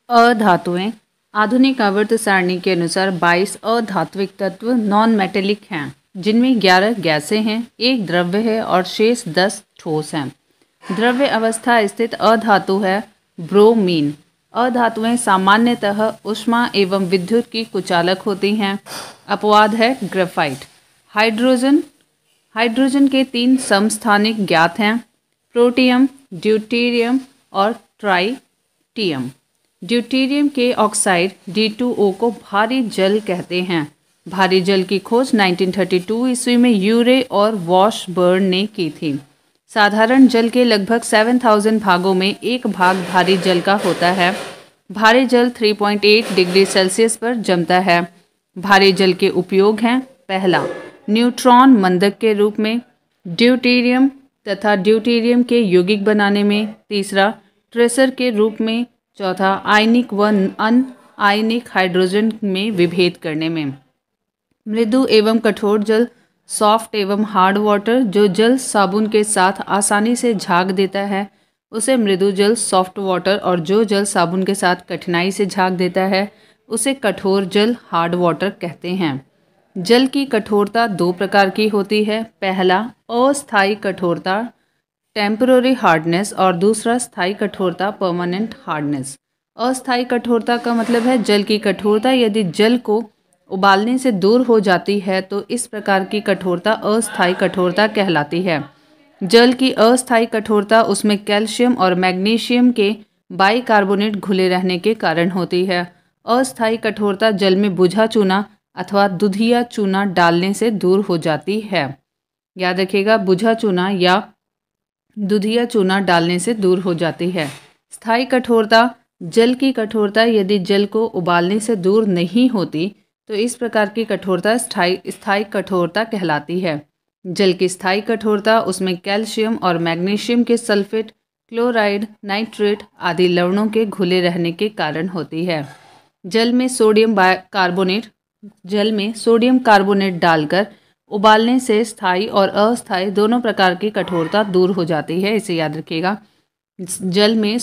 अधातुएं आधुनिक आवर्त सारणी के अनुसार 22 अधात्विक तत्व नॉन मेटेलिक हैं, जिनमें 11 गैसें हैं, एक द्रव्य है और शेष 10 ठोस हैं। द्रव्य अवस्था स्थित अधातु है ब्रोमीन। अधातुएं सामान्यतः ऊष्मा एवं विद्युत की कुचालक होती हैं। अपवाद है ग्रेफाइट। हाइड्रोजन के 3 समस्थानिक ज्ञात हैं, प्रोटियम, ड्यूटेरियम और ट्राइटियम। ड्यूटेरियम के ऑक्साइड D2O को भारी जल कहते हैं। भारी जल की खोज 1932 ईस्वी में यूरे और वॉशबर्न ने की थी। साधारण जल के लगभग 7000 भागों में एक भाग भारी जल का होता है। भारी जल 3.8 डिग्री सेल्सियस पर जमता है। भारी जल के उपयोग हैं: पहला, न्यूट्रॉन मंदक के रूप में, ड्यूटेरियम तथा ड्यूटेरियम के यौगिक बनाने में, तीसरा, ट्रेसर के रूप में, चौथा, आयनिक व अनआयनिक हाइड्रोजन में विभेद करने में। मृदु एवं कठोर जल, सॉफ्ट एवं हार्ड वाटर, जो जल साबुन के साथ आसानी से झाग देता है उसे मृदु जल सॉफ्ट वाटर, और जो जल साबुन के साथ कठिनाई से झाग देता है उसे कठोर जल हार्ड वाटर कहते हैं। जल की कठोरता 2 प्रकार की होती है। पहला, अस्थायी कठोरता टेम्पररी हार्डनेस, और दूसरा स्थायी कठोरता परमानेंट हार्डनेस। अस्थायी कठोरता का मतलब है जल की कठोरता यदि जल को उबालने से दूर हो जाती है तो इस प्रकार की कठोरता अस्थायी कठोरता कहलाती है। जल की अस्थायी कठोरता उसमें कैल्शियम और मैग्नीशियम के बाइकार्बोनेट घुले रहने के कारण होती है। अस्थायी कठोरता जल में बुझा चूना अथवा दुधिया चूना डालने से दूर हो जाती है। याद रखिएगा, बुझा चूना या दुधिया चूना डालने से दूर हो जाती है। स्थायी कठोरता जल की कठोरता यदि जल को उबालने से दूर नहीं होती तो इस प्रकार की कठोरता स्थायी कठोरता कहलाती है। जल की स्थायी कठोरता उसमें कैल्शियम और मैग्नीशियम के सल्फेट, क्लोराइड, नाइट्रेट आदि लवणों के घुले रहने के कारण होती है। जल में सोडियम कार्बोनेट डालकर उबालने से स्थायी और अस्थायी दोनों प्रकार की कठोरता दूर हो जाती है, इसे याद रखिएगा। जल में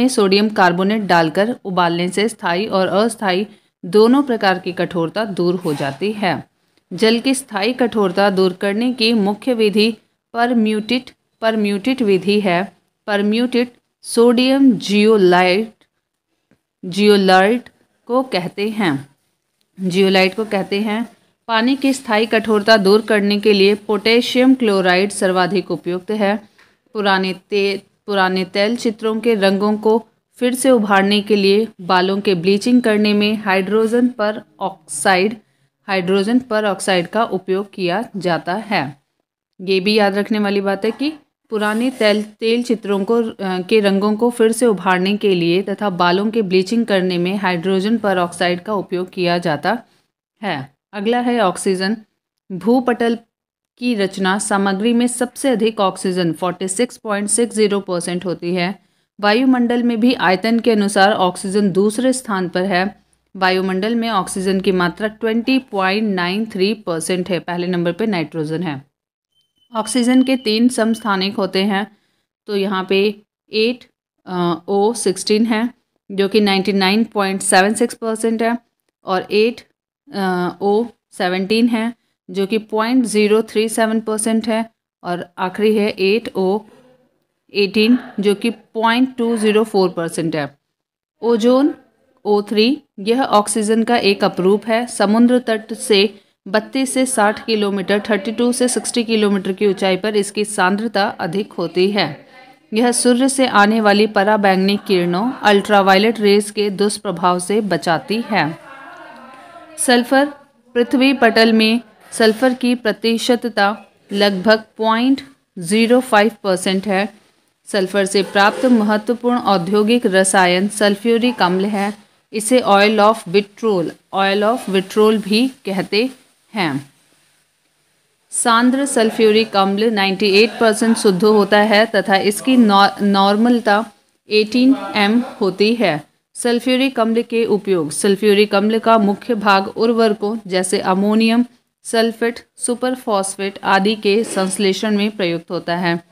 सोडियम कार्बोनेट डालकर उबालने से स्थायी और अस्थायी दोनों प्रकार की कठोरता दूर हो जाती है। जल की स्थायी कठोरता दूर करने की मुख्य विधि परम्यूटेट विधि है। परम्यूटेट सोडियम जियोलाइट को कहते हैं। पानी की स्थायी कठोरता दूर करने के लिए पोटेशियम क्लोराइड सर्वाधिक उपयुक्त है। पुराने तैल चित्रों के रंगों को फिर से उभारने के लिए बालों के ब्लीचिंग करने में हाइड्रोजन पर ऑक्साइड का उपयोग किया जाता है। ये भी याद रखने वाली बात है कि पुराने तेल चित्रों के रंगों को फिर से उभारने के लिए तथा बालों के ब्लीचिंग करने में हाइड्रोजन पर ऑक्साइड का उपयोग किया जाता है। अगला है ऑक्सीजन। भूपटल की रचना सामग्री में सबसे अधिक ऑक्सीजन 46.60% होती है। वायुमंडल में भी आयतन के अनुसार ऑक्सीजन दूसरे स्थान पर है। वायुमंडल में ऑक्सीजन की मात्रा 20.93% है। पहले नंबर पे नाइट्रोजन है। ऑक्सीजन के 3 समस्थानिक होते हैं, तो यहाँ पे 8O16 है जो कि 99.76% है, और 8O17 है जो कि 0.037% है, और आखिरी है 8O18 जो कि 0.204% है। ओजोन O3 यह ऑक्सीजन का एक अपरूप है। समुद्र तट से 32 से 60 किलोमीटर 32 से 60 किलोमीटर की ऊंचाई पर इसकी सांद्रता अधिक होती है। यह सूर्य से आने वाली पराबैंगनी किरणों अल्ट्रावायलेट रेज के दुष्प्रभाव से बचाती है। सल्फर पृथ्वी पटल में सल्फर की प्रतिशतता लगभग 0.05% है। सल्फर से प्राप्त महत्वपूर्ण औद्योगिक रसायन सल्फ्यूरिक अम्ल है। इसे ऑयल ऑफ विट्रोल भी कहते हैं। सांद्र सल्फ्यूरिक अम्ल 98% शुद्ध होता है तथा इसकी नॉर्मलता 18 m होती है। सल्फ्यूरिक अम्ल के उपयोग। सल्फ्यूरिक अम्ल का मुख्य भाग उर्वरकों जैसे अमोनियम सल्फेट, सुपरफॉस्फेट आदि के संश्लेषण में प्रयुक्त होता है।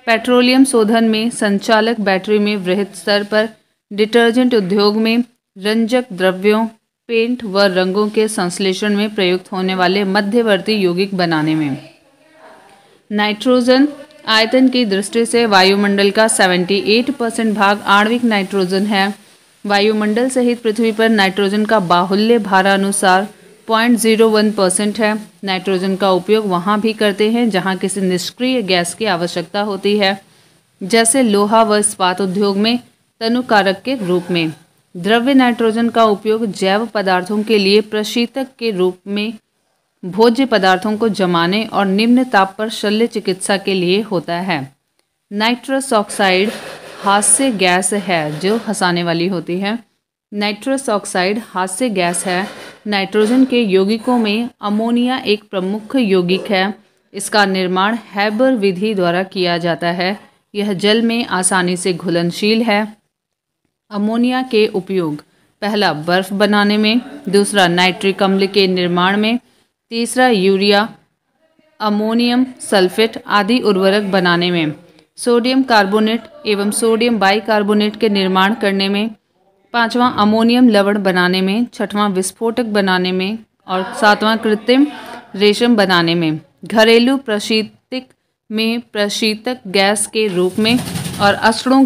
पेट्रोलियम शोधन में, संचालक बैटरी में वृहद स्तर पर, डिटर्जेंट उद्योग में, रंजक द्रव्यों, पेंट व रंगों के संश्लेषण में प्रयुक्त होने वाले मध्यवर्ती यौगिक बनाने में। नाइट्रोजन आयतन की दृष्टि से वायुमंडल का 78% भाग आणविक नाइट्रोजन है। वायुमंडल सहित पृथ्वी पर नाइट्रोजन का बाहुल्य भारानुसार 0.01% है। नाइट्रोजन का उपयोग वहाँ भी करते हैं जहाँ किसी निष्क्रिय गैस की आवश्यकता होती है, जैसे लोहा व इस्पात उद्योग में तनुकारक के रूप में। द्रव्य नाइट्रोजन का उपयोग जैव पदार्थों के लिए प्रशीतक के रूप में, भोज्य पदार्थों को जमाने और निम्न ताप पर शल्य चिकित्सा के लिए होता है। नाइट्रस ऑक्साइड हास्य गैस है जो हंसाने वाली होती है। नाइट्रस ऑक्साइड हास्य गैस है। नाइट्रोजन के यौगिकों में अमोनिया एक प्रमुख यौगिक है। इसका निर्माण हैबर विधि द्वारा किया जाता है। यह जल में आसानी से घुलनशील है। अमोनिया के उपयोग पहला बर्फ बनाने में, दूसरा नाइट्रिक अम्ल के निर्माण में, तीसरा यूरिया, अमोनियम सल्फेट आदि उर्वरक बनाने में, सोडियम कार्बोनेट एवं सोडियम बाइकार्बोनेट के निर्माण करने में, पांचवां अमोनियम लवण बनाने में, छठवां विस्फोटक बनाने में और सातवां कृत्रिम रेशम बनाने में, घरेलू प्रशीतक में प्रशीतक गैस के रूप में और अश्रु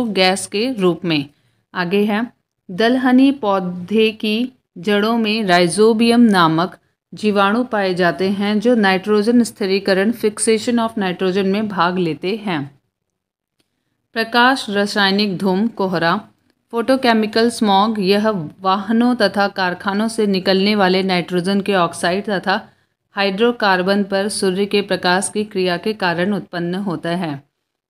गैस के रूप में। आगे है दलहनी पौधे की जड़ों में राइजोबियम नामक जीवाणु पाए जाते हैं जो नाइट्रोजन स्थिरीकरण फिक्सेशन ऑफ नाइट्रोजन में भाग लेते हैं। प्रकाश, रासायनिक धूम, कोहरा, फोटोकेमिकल स्मॉग, यह वाहनों तथा कारखानों से निकलने वाले नाइट्रोजन के ऑक्साइड तथा हाइड्रोकार्बन पर सूर्य के प्रकाश की क्रिया के कारण उत्पन्न होता है।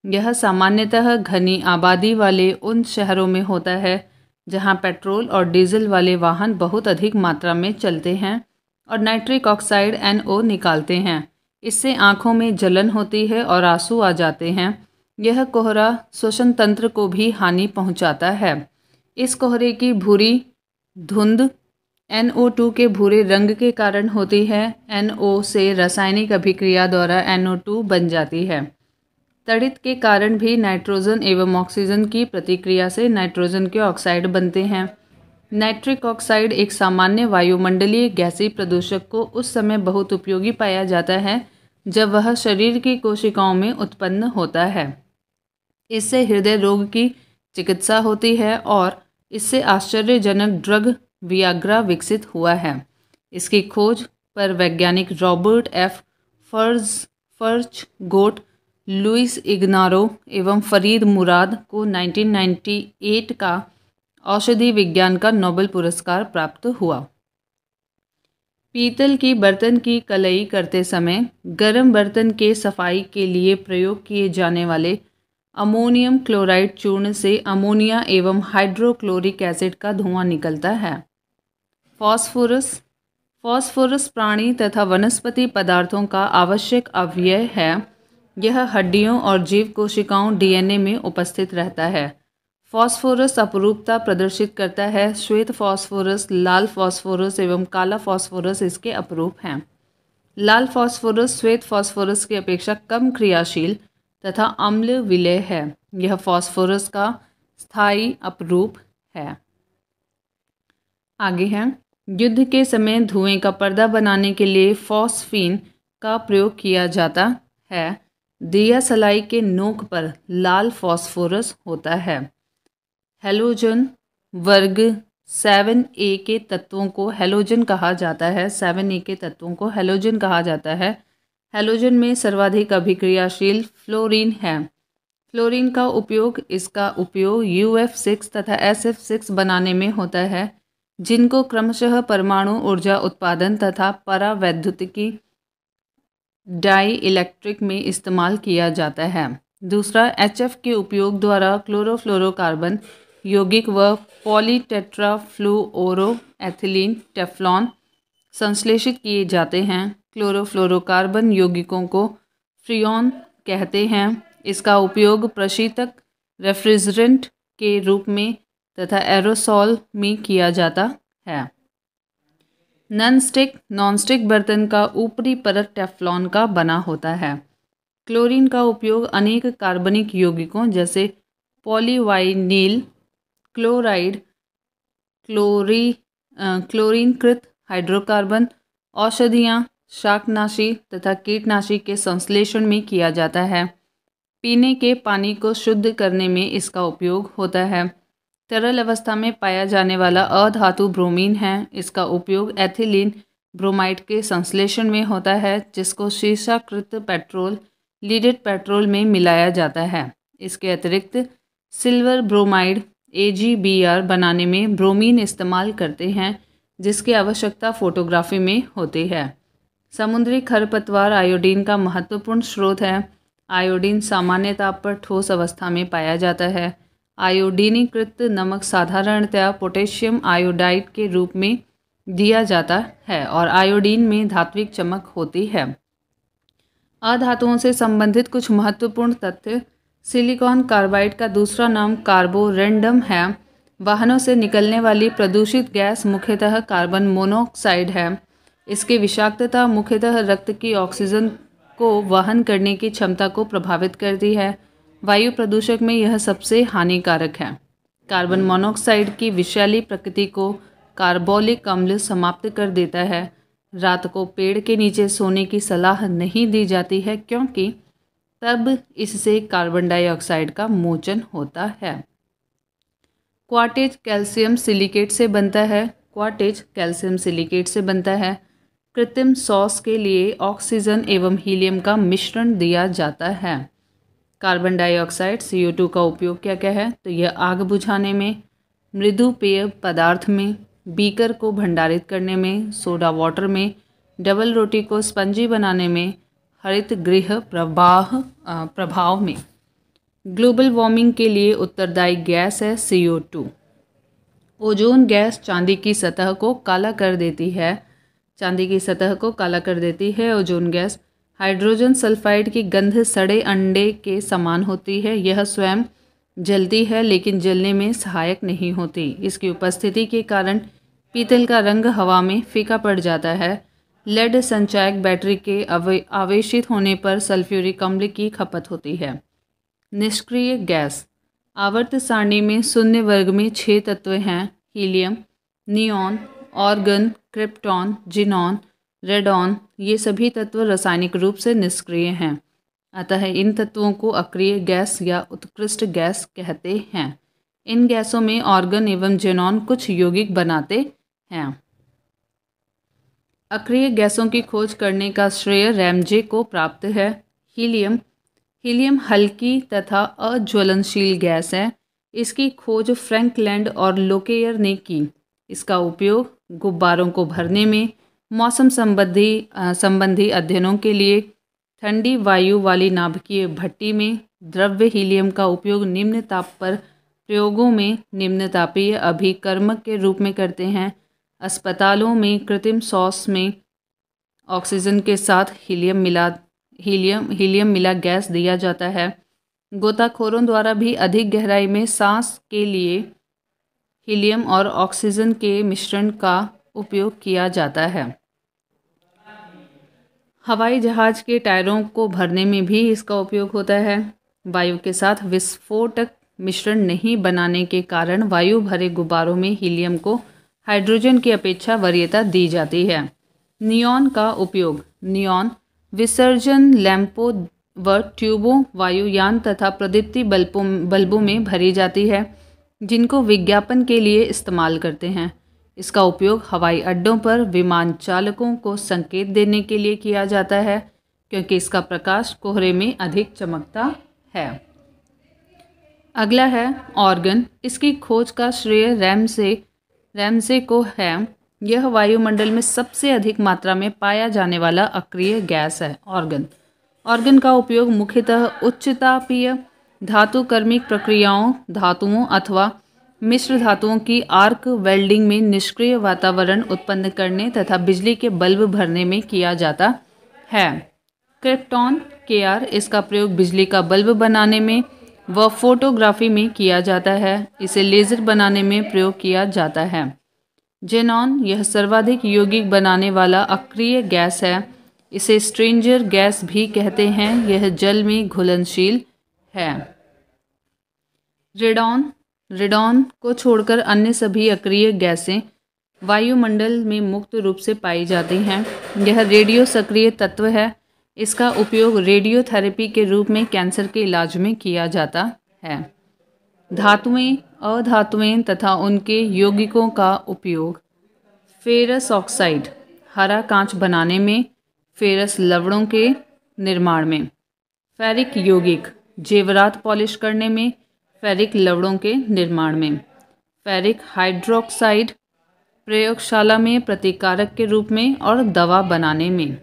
यह सामान्यतः घनी आबादी वाले उन शहरों में होता है जहां पेट्रोल और डीजल वाले वाहन बहुत अधिक मात्रा में चलते हैं और नाइट्रिक ऑक्साइड NO निकालते हैं। इससे आँखों में जलन होती है और आंसू आ जाते हैं। यह कोहरा श्वसन तंत्र को भी हानि पहुंचाता है। इस कोहरे की भूरी धुंध NO2 के भूरे रंग के कारण होती है। NO से रासायनिक अभिक्रिया द्वारा NO2 बन जाती है। तड़ित के कारण भी नाइट्रोजन एवं ऑक्सीजन की प्रतिक्रिया से नाइट्रोजन के ऑक्साइड बनते हैं। नाइट्रिक ऑक्साइड एक सामान्य वायुमंडलीय गैसीय प्रदूषक को उस समय बहुत उपयोगी पाया जाता है जब वह शरीर की कोशिकाओं में उत्पन्न होता है। इससे हृदय रोग की चिकित्सा होती है और इससे आश्चर्यजनक ड्रग वियाग्रा विकसित हुआ है। इसकी खोज पर वैज्ञानिक रॉबर्ट F. फर्च-गोट, लुइस इग्नारो एवं फरीद मुराद को 1998 का औषधि विज्ञान का नोबेल पुरस्कार प्राप्त हुआ। पीतल की बर्तन की कलई करते समय गर्म बर्तन के सफाई के लिए प्रयोग किए जाने वाले अमोनियम क्लोराइड चूर्ण से अमोनिया एवं हाइड्रोक्लोरिक एसिड का धुआं निकलता है। फॉस्फोरस प्राणी तथा वनस्पति पदार्थों का आवश्यक अवयव है। यह हड्डियों और जीव कोशिकाओं DNA में उपस्थित रहता है। फॉस्फोरस अपरूपता प्रदर्शित करता है। श्वेत फॉस्फोरस, लाल फॉस्फोरस एवं काला फॉस्फोरस इसके अपरूप हैं। लाल फॉस्फोरस श्वेत फॉस्फोरस की अपेक्षा कम क्रियाशील तथा अम्ल विलेय है। यह फॉस्फोरस का स्थायी अपरूप है। आगे है युद्ध के समय धुएं का पर्दा बनाने के लिए फॉस्फीन का प्रयोग किया जाता है। दिया सलाई के नोक पर लाल फॉस्फोरस होता है। हैलोजन वर्ग 7A के तत्वों को हैलोजन कहा जाता है। 7A के तत्वों को हैलोजन कहा जाता है। हैलोजन में सर्वाधिक अभिक्रियाशील फ्लोरीन है। फ्लोरीन का उपयोग इसका उपयोग UF6 तथा SF6 बनाने में होता है, जिनको क्रमशः परमाणु ऊर्जा उत्पादन तथा परावैद्युतिकी डाई इलेक्ट्रिक में इस्तेमाल किया जाता है। दूसरा HF के उपयोग द्वारा क्लोरोफ्लोरोकार्बन यौगिक व पॉलीटेट्राफ्लुओरोएथिलीन टेफ्लॉन संश्लेषित किए जाते हैं। क्लोरोफ्लोरोकार्बन यौगिकों को फ्रियोन कहते हैं। इसका उपयोग प्रशीतक, रेफ्रिजरेंट के रूप में तथा एरोसॉल में किया जाता है। नॉनस्टिक बर्तन का ऊपरी परत टेफ्लॉन का बना होता है। क्लोरीन का उपयोग अनेक कार्बनिक यौगिकों जैसे पॉलीवाइनिल क्लोराइड, क्लोरीनकृत हाइड्रोकार्बन, औषधियाँ, शाकनाशी तथा कीटनाशी के संश्लेषण में किया जाता है। पीने के पानी को शुद्ध करने में इसका उपयोग होता है। तरल अवस्था में पाया जाने वाला अधातु ब्रोमीन है। इसका उपयोग एथिलीन ब्रोमाइड के संश्लेषण में होता है, जिसको शीर्षाकृत पेट्रोल लीडेड पेट्रोल में मिलाया जाता है। इसके अतिरिक्त सिल्वर ब्रोमाइड AgBr बनाने में ब्रोमीन इस्तेमाल करते हैं, जिसकी आवश्यकता फोटोग्राफी में होती है। समुद्री खरपतवार आयोडीन का महत्वपूर्ण स्रोत है। आयोडीन सामान्य ताप पर ठोस अवस्था में पाया जाता है। आयोडीनीकृत नमक साधारणतया पोटेशियम आयोडाइड के रूप में दिया जाता है और आयोडीन में धात्विक चमक होती है। अधातुओं से संबंधित कुछ महत्वपूर्ण तथ्य। सिलिकॉन कार्बाइड का दूसरा नाम कार्बोरेंडम है। वाहनों से निकलने वाली प्रदूषित गैस मुख्यतः कार्बन मोनोऑक्साइड है। इसकी विषाक्तता मुख्यतः रक्त की ऑक्सीजन को वहन करने की क्षमता को प्रभावित करती है। वायु प्रदूषक में यह सबसे हानिकारक है। कार्बन मोनोऑक्साइड की विषैली प्रकृति को कार्बोलिक अम्ल समाप्त कर देता है। रात को पेड़ के नीचे सोने की सलाह नहीं दी जाती है, क्योंकि तब इससे कार्बन डाइऑक्साइड का मोचन होता है। क्वार्टेज कैल्शियम सिलिकेट से बनता है। क्वार्टेज कैल्शियम सिलिकेट से बनता है। कृत्रिम सॉस के लिए ऑक्सीजन एवं हीलियम का मिश्रण दिया जाता है। कार्बन डाइऑक्साइड CO2 का उपयोग क्या क्या है, तो यह आग बुझाने में, मृदु पेय पदार्थ में, बीकर को भंडारित करने में, सोडा वाटर में, डबल रोटी को स्पंजी बनाने में, हरित गृह प्रभाव में। ग्लोबल वार्मिंग के लिए उत्तरदायी गैस है CO2। ओजोन गैस चांदी की सतह को काला कर देती है। चांदी की सतह को काला कर देती है ओजोन गैस। हाइड्रोजन सल्फाइड की गंध सड़े अंडे के समान होती है। यह स्वयं जलती है लेकिन जलने में सहायक नहीं होती। इसकी उपस्थिति के कारण पीतल का रंग हवा में फीका पड़ जाता है। लेड संचायक बैटरी के आवेशित होने पर सल्फ्यूरिक अम्ल की खपत होती है। निष्क्रिय गैस। आवर्त सारणी में शून्य वर्ग में 6 तत्व हैं। Helium, neon, organ, krypton, xenon, radon. ये सभी तत्व रासायनिक रूप से निष्क्रिय हैं, अतः इन तत्वों को अक्रिय गैस या उत्कृष्ट गैस कहते हैं। इन गैसों में ऑर्गन एवं जिनॉन कुछ यौगिक बनाते हैं। अक्रिय गैसों की खोज करने का श्रेय रैमजे को प्राप्त है। हीलियम हल्की तथा अज्वलनशील गैस है। इसकी खोज फ्रैंकलैंड और लोकेयर ने की। इसका उपयोग गुब्बारों को भरने में, मौसम संबंधी अध्ययनों के लिए, ठंडी वायु वाली नाभिकीय भट्टी में। द्रव्य हीलियम का उपयोग निम्न ताप पर प्रयोगों में निम्न तापीय अभिकर्मक के रूप में करते हैं। अस्पतालों में कृत्रिम सॉस में ऑक्सीजन के साथ हीलियम मिला गैस दिया जाता है। गोताखोरों द्वारा भी अधिक गहराई में सांस के लिए हीलियम और ऑक्सीजन के मिश्रण का उपयोग किया जाता है। हवाई जहाज के टायरों को भरने में भी इसका उपयोग होता है। वायु के साथ विस्फोटक मिश्रण नहीं बनाने के कारण वायु भरे गुब्बारों में हीलियम को हाइड्रोजन की अपेक्षा वरीयता दी जाती है। नियॉन का उपयोग। नियॉन विसर्जन लैंपों व ट्यूबों, वायुयान तथा प्रदीप्ति बल्बों में भरी जाती है, जिनको विज्ञापन के लिए इस्तेमाल करते हैं। इसका उपयोग हवाई अड्डों पर विमान चालकों को संकेत देने के लिए किया जाता है, क्योंकि इसका प्रकाश कोहरे में अधिक चमकता है। अगला है ऑर्गन। इसकी खोज का श्रेय रैमसे को है। यह वायुमंडल में सबसे अधिक मात्रा में पाया जाने वाला अक्रिय गैस है। ऑर्गन का उपयोग मुख्यतः उच्च तापीय धातु कर्मिक प्रक्रियाओं, धातुओं अथवा मिश्र धातुओं की आर्क वेल्डिंग में निष्क्रिय वातावरण उत्पन्न करने तथा बिजली के बल्ब भरने में किया जाता है। क्रिप्टॉन Kr, इसका प्रयोग बिजली का बल्ब बनाने में व फोटोग्राफी में किया जाता है। इसे लेज़र बनाने में प्रयोग किया जाता है। जेनॉन, यह सर्वाधिक यौगिक बनाने वाला अक्रिय गैस है। इसे स्ट्रेंजर गैस भी कहते हैं। यह जल में घुलनशील है। रेडॉन रेडॉन को छोड़कर अन्य सभी अक्रिय गैसें वायुमंडल में मुक्त रूप से पाई जाती हैं। यह रेडियो सक्रिय तत्व है। इसका उपयोग रेडियोथेरेपी के रूप में कैंसर के इलाज में किया जाता है। धातुएं, अधातुएं तथा उनके यौगिकों का उपयोग। फेरस ऑक्साइड हरा कांच बनाने में, फेरस लवणों के निर्माण में। फेरिक यौगिक जेवरात पॉलिश करने में, फेरिक लवणों के निर्माण में। फेरिक हाइड्रोक्साइड प्रयोगशाला में प्रतिकारक के रूप में और दवा बनाने में।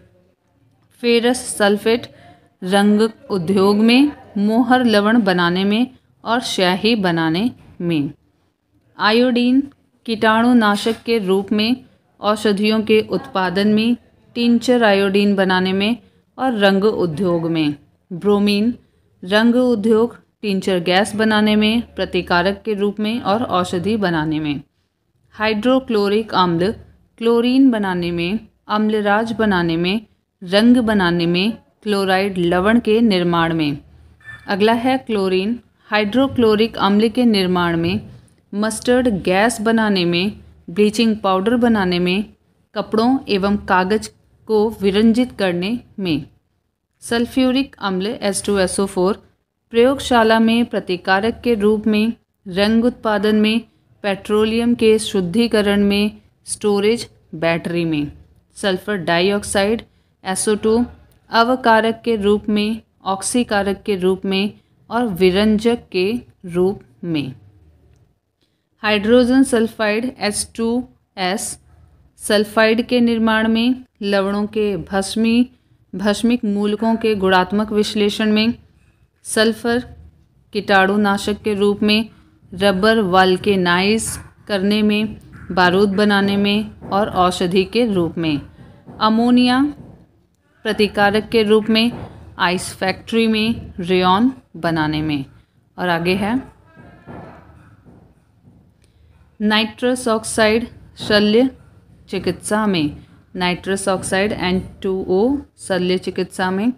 फेरस सल्फेट रंग उद्योग में, मोहर लवण बनाने में और स्याही बनाने में। आयोडीन कीटाणुनाशक के रूप में औषधियों के उत्पादन में, टिंचर आयोडीन बनाने में और रंग उद्योग में। ब्रोमीन रंग उद्योग, टिंचर गैस बनाने में, प्रतिकारक के रूप में और औषधि बनाने में। हाइड्रोक्लोरिक अम्ल क्लोरीन बनाने में, अम्लराज बनाने में, रंग बनाने में, क्लोराइड लवण के निर्माण में। अगला है क्लोरीन हाइड्रोक्लोरिक अम्ल के निर्माण में, मस्टर्ड गैस बनाने में, ब्लीचिंग पाउडर बनाने में, कपड़ों एवं कागज को विरंजित करने में। सल्फ्यूरिक अम्ल H2SO4 प्रयोगशाला में प्रतिकारक के रूप में, रंग उत्पादन में, पेट्रोलियम के शुद्धिकरण में, स्टोरेज बैटरी में। सल्फर डाइऑक्साइड SO2 अवकारक के रूप में, ऑक्सीकारक के रूप में और विरंजक के रूप में। हाइड्रोजन सल्फाइड H2S सल्फाइड के निर्माण में, लवणों के भस्मिक मूलकों के गुणात्मक विश्लेषण में। सल्फर कीटाणुनाशक के रूप में, रबर वाल्केनाइज करने में, बारूद बनाने में और औषधि के रूप में। अमोनिया प्रतिकारक के रूप में, आइस फैक्ट्री में, रेयॉन बनाने में। और आगे है नाइट्रस ऑक्साइड शल्य चिकित्सा में, नाइट्रस ऑक्साइड N2O शल्य चिकित्सा में।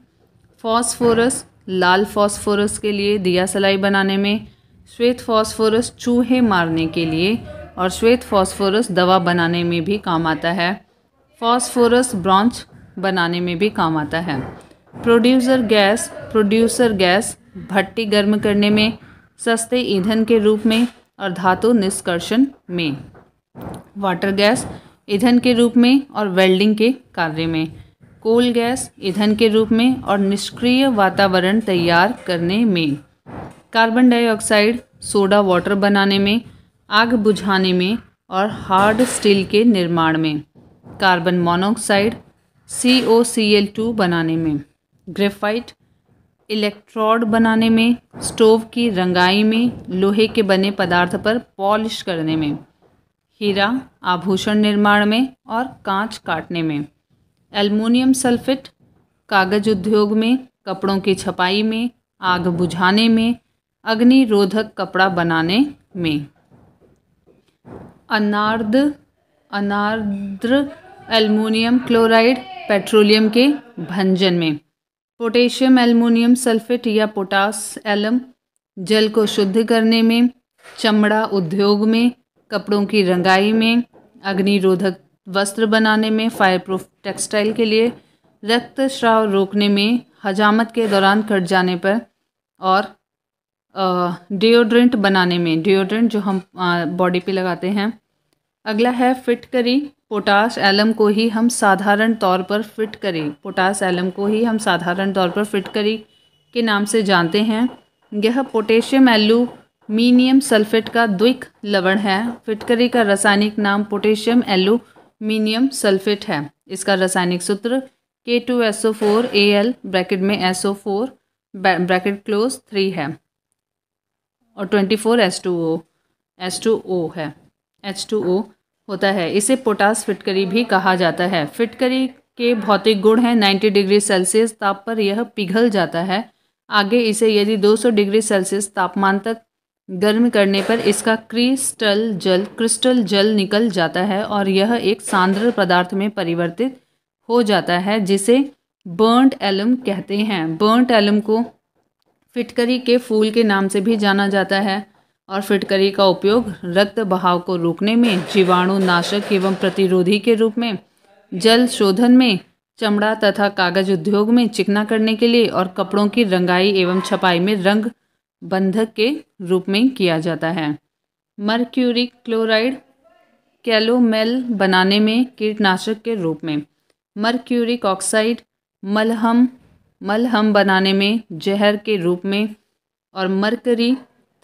फॉस्फोरस लाल फॉस्फोरस के लिए दिया सलाई बनाने में, श्वेत फॉस्फोरस चूहे मारने के लिए और श्वेत फॉस्फोरस दवा बनाने में भी काम आता है। फॉस्फोरस ब्रॉन्च बनाने में भी काम आता है। प्रोड्यूसर गैस भट्टी गर्म करने में, सस्ते ईंधन के रूप में और धातु निष्कर्षण में। वाटर गैस ईंधन के रूप में और वेल्डिंग के कार्य में। कोल गैस ईंधन के रूप में और निष्क्रिय वातावरण तैयार करने में। कार्बन डाइऑक्साइड सोडा वाटर बनाने में, आग बुझाने में और हार्ड स्टील के निर्माण में। कार्बन मोनोऑक्साइड COCl2 बनाने में। ग्रेफाइट इलेक्ट्रोड बनाने में, स्टोव की रंगाई में, लोहे के बने पदार्थ पर पॉलिश करने में। हीरा आभूषण निर्माण में और कांच काटने में। एल्युमिनियम सल्फेट कागज उद्योग में, कपड़ों की छपाई में, आग बुझाने में, अग्निरोधक कपड़ा बनाने में। अनार्द्र एल्युमिनियम क्लोराइड पेट्रोलियम के भंजन में। पोटेशियम एल्युमिनियम सल्फेट या पोटास एलम जल को शुद्ध करने में। चमड़ा उद्योग में, कपड़ों की रंगाई में, अग्निरोधक वस्त्र बनाने में, फायरप्रूफ टेक्सटाइल के लिए, रक्तस्राव रोकने में, हजामत के दौरान कट जाने पर और डिओड्रेंट बनाने में, डिओड्रेंट जो हम बॉडी पे लगाते हैं। अगला है फिटकरी पोटास एलम को ही हम साधारण तौर पर फिटकरी के नाम से जानते हैं। यह पोटेशियम एल्यूमिनियम सल्फेट का द्विक लवण है। फिटकरी का रासायनिक नाम पोटेशियम एल्यूमिनियम सल्फेट है। इसका रासायनिक सूत्र K2SO4Al ब्रैकेट में SO4 ब्रैकेट क्लोज 3 है और 24 H2O है, H2O होता है। इसे पोटास फिटकरी भी कहा जाता है। फिटकरी के भौतिक गुण हैं 90 डिग्री सेल्सियस ताप पर यह पिघल जाता है। आगे इसे यदि 200 डिग्री सेल्सियस तापमान तक गर्म करने पर इसका क्रिस्टल जल निकल जाता है और यह एक सांद्र पदार्थ में परिवर्तित हो जाता है, जिसे बर्न्ट एलम कहते हैं। बर्न्ट एलम को फिटकरी के फूल के नाम से भी जाना जाता है और फिटकरी का उपयोग रक्त बहाव को रोकने में, जीवाणु नाशक एवं प्रतिरोधी के रूप में, जल शोधन में, चमड़ा तथा कागज उद्योग में चिकना करने के लिए और कपड़ों की रंगाई एवं छपाई में रंग बंधक के रूप में किया जाता है। मर्क्यूरिक क्लोराइड कैलोमेल बनाने में कीटनाशक के रूप में, मर्क्यूरिक ऑक्साइड मलहम बनाने में जहर के रूप में और मरकरी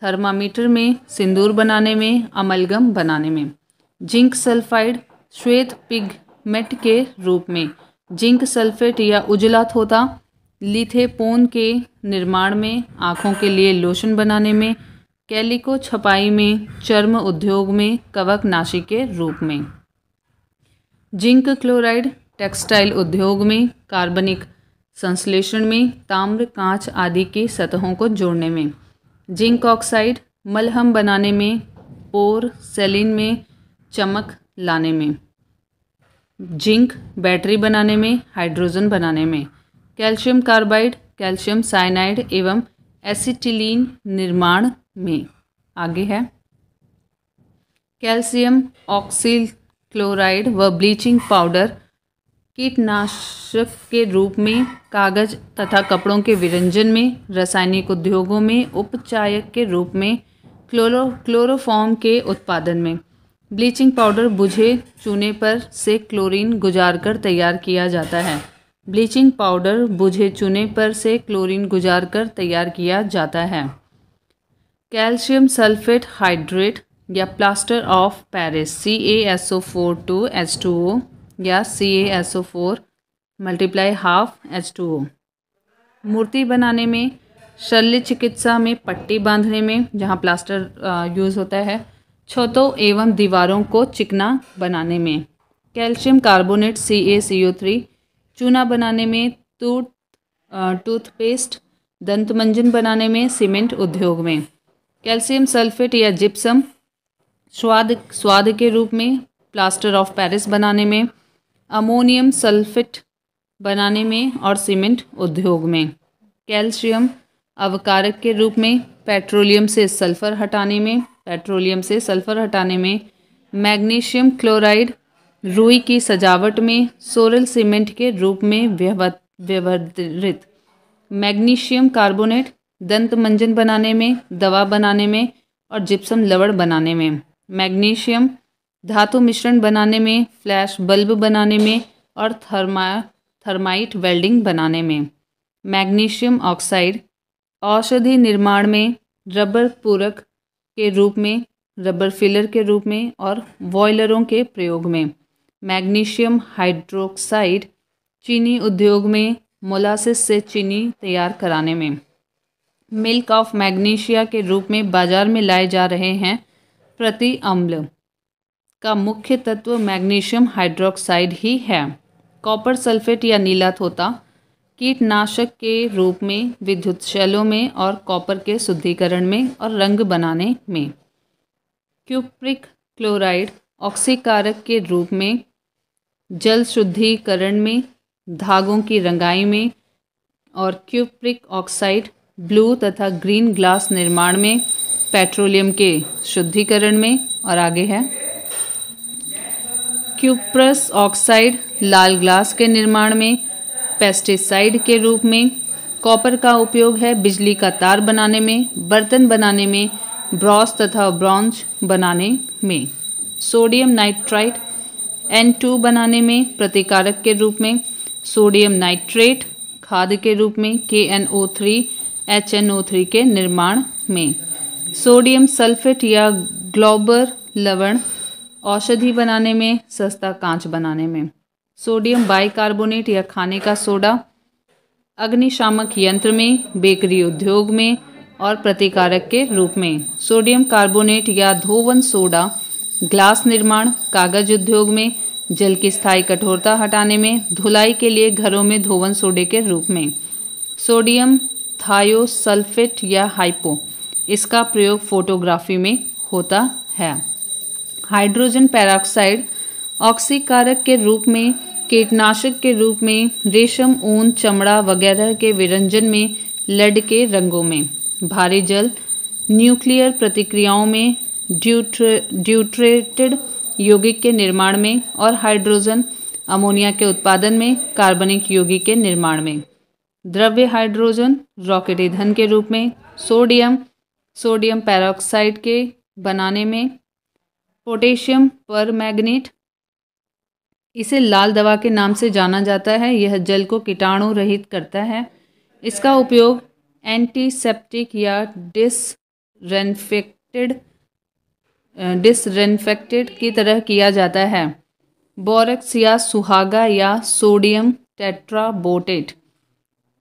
थर्मामीटर में सिंदूर बनाने में, अमलगम बनाने में। जिंक सल्फाइड श्वेत पिगमेंट के रूप में, जिंक सल्फेट या उजला थोथा लिथेपोन के निर्माण में, आँखों के लिए लोशन बनाने में, कैलिको छपाई में, चर्म उद्योग में, कवकनाशी के रूप में। जिंक क्लोराइड टेक्सटाइल उद्योग में, कार्बनिक संश्लेषण में, ताम्र कांच आदि की सतहों को जोड़ने में। जिंक ऑक्साइड मलहम बनाने में, पोरसेलिन में चमक लाने में। जिंक बैटरी बनाने में, हाइड्रोजन बनाने में। कैल्शियम कार्बाइड कैल्शियम साइनाइड एवं एसिटिलीन निर्माण में। आगे है कैल्शियम ऑक्सीक्लोराइड व ब्लीचिंग पाउडर कीटनाशक के रूप में, कागज तथा कपड़ों के विरंजन में, रासायनिक उद्योगों में उपचायक के रूप में, क्लोरोफॉर्म के उत्पादन में। ब्लीचिंग पाउडर बुझे चूने पर से क्लोरीन गुजारकर तैयार किया जाता है। ब्लीचिंग पाउडर बुझे चूने पर से क्लोरीन गुजारकर तैयार किया जाता है। कैल्शियम सल्फेट हाइड्रेट या प्लास्टर ऑफ पेरिस CaSO4 या CaSO4 × ½ मूर्ति बनाने में, शल्य चिकित्सा में पट्टी बांधने में जहाँ प्लास्टर यूज़ होता है, छतों एवं दीवारों को चिकना बनाने में। कैल्शियम कार्बोनेट CaCO3 चूना बनाने में, टूथपेस्ट दंतमंजन बनाने में, सीमेंट उद्योग में। कैल्शियम सल्फेट या जिप्सम स्वाद के रूप में, प्लास्टर ऑफ पेरिस बनाने में, अमोनियम सल्फेट बनाने में और सीमेंट उद्योग में। कैल्शियम अवकारक के रूप में, पेट्रोलियम से सल्फर हटाने में। मैग्नीशियम क्लोराइड रुई की सजावट में, सोरल सीमेंट के रूप में व्यवहृत। मैग्नीशियम कार्बोनेट दंत मंजन बनाने में, दवा बनाने में और जिप्सम लवण बनाने में। मैग्नीशियम धातु मिश्रण बनाने में, फ्लैश बल्ब बनाने में और थर्माइट वेल्डिंग बनाने में। मैग्नीशियम ऑक्साइड औषधि निर्माण में, रबर पूरक के रूप में, रबर फिलर के रूप में और बॉयलरों के प्रयोग में। मैग्नीशियम हाइड्रोक्साइड चीनी उद्योग में, मोलासिस से चीनी तैयार कराने में। मिल्क ऑफ मैग्नीशिया के रूप में बाजार में लाए जा रहे हैं प्रति अम्ल का मुख्य तत्व मैग्नीशियम हाइड्रोक्साइड ही है। कॉपर सल्फेट या नीला थोथा कीटनाशक के रूप में विद्युत शैलों में और कॉपर के शुद्धिकरण में और रंग बनाने में। क्यूप्रिक क्लोराइड ऑक्सीकारक के रूप में जल शुद्धिकरण में, धागों की रंगाई में और क्यूप्रिक ऑक्साइड ब्लू तथा ग्रीन ग्लास निर्माण में, पेट्रोलियम के शुद्धिकरण में। और आगे है क्यूप्रस ऑक्साइड लाल ग्लास के निर्माण में, पेस्टिसाइड के रूप में। कॉपर का उपयोग है बिजली का तार बनाने में, बर्तन बनाने में, ब्रॉस तथा ब्रॉन्ज बनाने में। सोडियम नाइट्राइट N2 बनाने में प्रतिकारक के रूप में। सोडियम नाइट्रेट खाद के रूप में, KNO3 HNO3 के निर्माण में। सोडियम सल्फेट या ग्लोबर लवण औषधि बनाने में, सस्ता कांच बनाने में। सोडियम बाइकार्बोनेट या खाने का सोडा अग्निशामक यंत्र में, बेकरी उद्योग में और प्रतिकारक के रूप में। सोडियम कार्बोनेट या धोवन सोडा ग्लास निर्माण, कागज उद्योग में, जल की स्थायी कठोरता हटाने में, धुलाई के लिए घरों में धोवन सोडे के रूप में। सोडियम थायोसल्फेट या हाइपो इसका प्रयोग फोटोग्राफी में होता है। हाइड्रोजन पेरोक्साइड ऑक्सीकारक के रूप में कीटनाशक के रूप में, रेशम, ऊन, चमड़ा वगैरह के विरंजन में, लेड के रंगों में। भारी जल न्यूक्लियर प्रतिक्रियाओं में, ड्यूटेटेड यौगिक के निर्माण में और हाइड्रोजन अमोनिया के उत्पादन में, कार्बनिक यौगिक के निर्माण में। द्रव्य हाइड्रोजन रॉकेट ईंधन के रूप में, सोडियम पेरोक्साइड के बनाने में, पोटेशियम परमैंगनेट, इसे लाल दवा के नाम से जाना जाता है। यह जल को कीटाणु रहित करता है। इसका उपयोग एंटीसेप्टिक या डिसइंफेक्टेंट की तरह किया जाता है। बोरक्स या सुहागा या सोडियम टेट्राबोटेट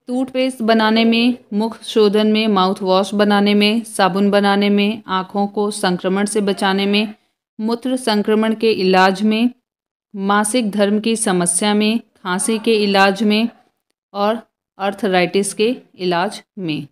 टूथपेस्ट बनाने में, मुख शोधन में, माउथ वॉश बनाने में, साबुन बनाने में, आँखों को संक्रमण से बचाने में, मूत्र संक्रमण के इलाज में, मासिक धर्म की समस्या में, खांसी के इलाज में और आर्थराइटिस के इलाज में।